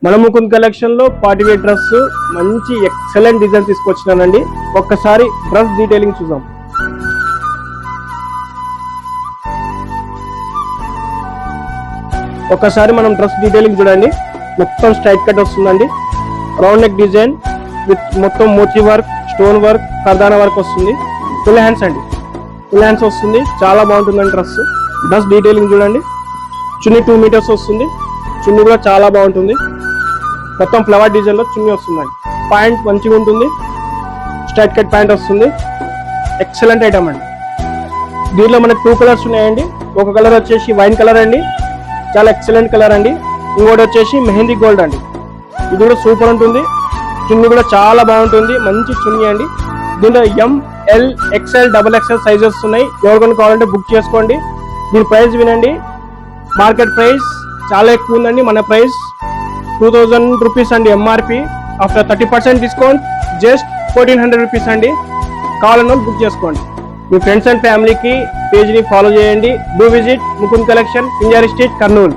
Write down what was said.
మన ముకుంద్ కలెక్షన్ లో party wear dress మంచి ఎక్సలెంట్ డిజైన్ తీసుకొచ్చినానండి. ఒక్కసారి డ్రెస్ డీటెయిలింగ్ చూద్దాం. ఒక్కసారి మనం డ్రెస్ డీటెయిలింగ్ చూడండి. మొత్తం స్ట్రైట్ కట్ వస్తుందండి. రౌండ్ నెక్ డిజైన్ విత్ మొత్తం మోతీ వర్క్, స్టోన్ వర్క్, కర్దానా వర్క్ వస్తుంది. ఫుల్ హ్యాండ్స్ అండి, ఫుల్ హ్యాండ్స్ వస్తుంది. చాలా బాగుంటుందండి డ్రెస్. డ్రెస్ డీటెయిలింగ్ చూడండి. చున్నీ 2 మీటర్స్ వస్తుంది. చున్నీ కూడా చాలా బాగుంటుంది. మొత్తం ఫ్లవర్ డిజైన్ లో చున్నీ వస్తుందండి. ప్యాంట్ మంచిగా ఉంటుంది. స్ట్రైట్ కట్ ప్యాంట్ వస్తుంది. ఎక్సలెంట్ ఐటమ్ అండి. దీంట్లో మనకి 2 కలర్స్ ఉన్నాయండి. ఒక కలర్ వచ్చేసి వైన్ కలర్ అండి, చాలా ఎక్సలెంట్ కలర్ అండి. ఇంకోటి వచ్చేసి మెహందీ గోల్డ్ అండి. ఇది కూడా సూపర్ ఉంటుంది. చున్నీ కూడా చాలా బాగుంటుంది. మంచి చున్నీ అండి. దీంట్లో ML XL XXL సైజెస్ ఉన్నాయి. ఎవరికైనా కావాలంటే బుక్ చేసుకోండి. దీని ప్రైస్ వినండి. మార్కెట్ ప్రైస్ చాలా ఎక్కువ ఉందండి. మన ప్రైస్ 2000 రూపీస్ అండి MRP. After 30% discount just 1400 rupees అండి. కావాలన్న బుక్ చేసుకోండి. మీ ఫ్రెండ్స్ అండ్ ఫ్యామిలీకి పేజ్ని ఫాలో చేయండి. Do visit Mukund collection, Pinjari street, Kurnool.